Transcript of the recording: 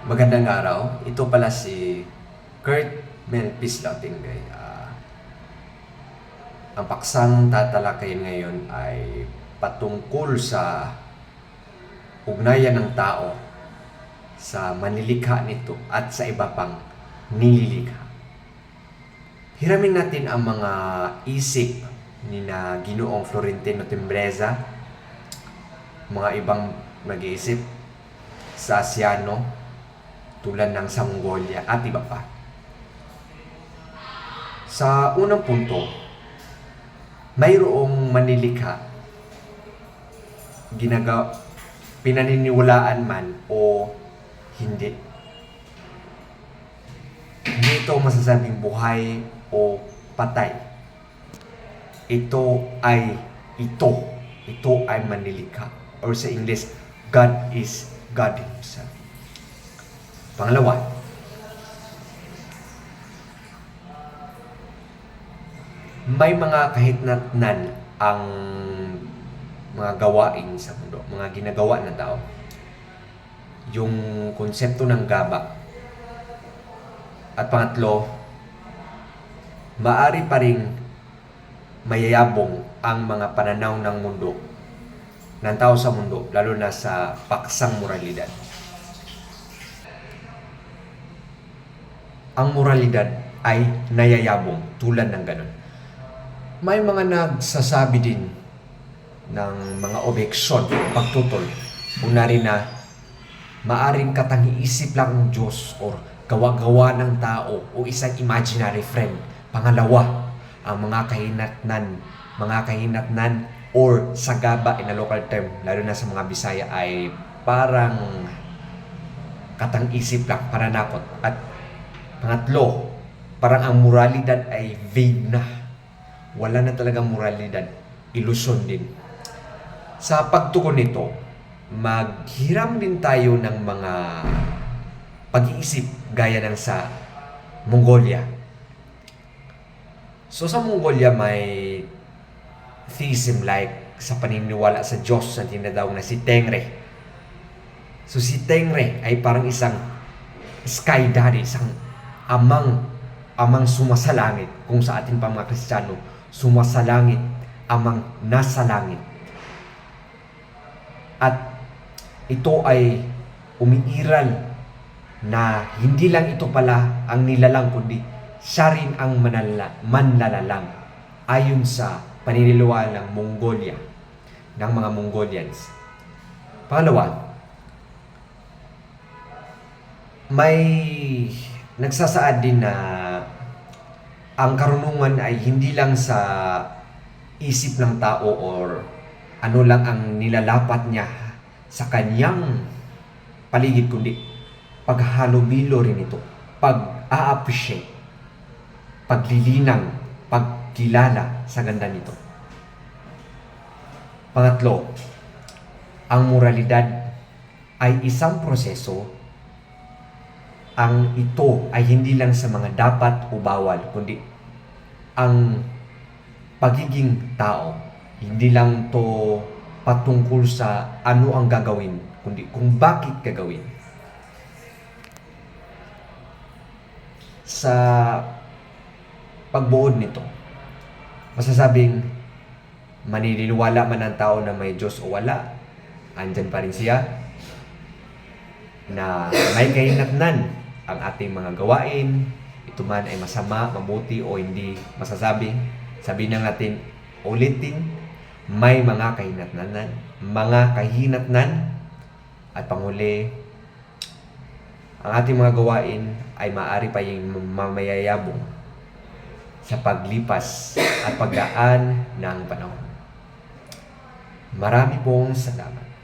Magandang araw. Ito pala si Kurt Melpis Lautingay. Ang paksang tatalakayin ngayon ay patungkol sa ugnayan ng tao sa manlilikha nito at sa iba pang nililikha. Hiramin natin ang mga isip ni na Ginoong Florentino Timbreza, mga ibang nag-iisip sa Asiano, tulad ng sa Mongolia at iba pa. Sa unang punto, mayroong manilikha, pinaniniwalaan man o hindi. Hindi ito masasabing buhay o patay. Ito ay manilikha. Or sa English, God is God Himself. Pangalawa, may mga kahitnatnan ang mga gawain sa mundo, mga ginagawa ng tao. Yung konsepto ng gaba. At pangatlo, maari pa ring mayayabong ang mga pananaw ng mundo, ng tao sa mundo, lalo na sa paksang moralidad. Ang moralidad ay nayayabong tulad ng ganun. May mga nagsasabi din ng mga objeksyon, pagtutol. Una rin na maaring katangi-isip lang ng Diyos or gawa-gawa ng tao o isang imaginary friend. Pangalawa, ang mga kahinatnan or sagaba in a local term, lalo na sa mga Bisaya, ay parang katang-isip lang, pananakot. At pangatlo, parang ang moralidad ay vague na. Wala na talagang moralidad. Ilusyon din. Sa pagtugon nito, maghiram din tayo ng mga pag-iisip gaya ng sa Mongolia. So sa Mongolia may theism like sa paniniwala sa Diyos na tinatawag na si Tengri. So si Tengri ay parang isang sky daddy, isang amang sumasalangit, kung sa ating pa mga Kristiyano, sumasalangit, amang nasa langit. At ito ay umiiral na hindi lang ito pala ang nilalang, kundi siya rin ang manlalalang ayon sa paniniwala ng Mongolia, ng mga Mongolians. Pangalawa, may nagsasaad din na ang karunungan ay hindi lang sa isip ng tao or ano lang ang nilalapat niya sa kanyang paligid, kundi paghalubilo rin ito, pag-a-appreciate, paglilinang, pagkilala sa ganda nito. Pangatlo, ang moralidad ay isang proseso. Ang ito ay hindi lang sa mga dapat o bawal, kundi ang pagiging tao. Hindi lang to patungkol sa ano ang gagawin, kundi kung bakit gagawin. Sa pagbuod nito, masasabing maniniwala man ang tao na may Diyos o wala, andyan pa rin siya, na may kahinatnan ang ating mga gawain, ito man ay masama, mabuti o hindi masasabi. Sabihin na natin, ulitin, may mga kahinatnan, at panghuli, ang ating mga gawain ay maaari pa yung mamayayabong sa paglipas at pagdaan ng panahon. Marami pong salamat.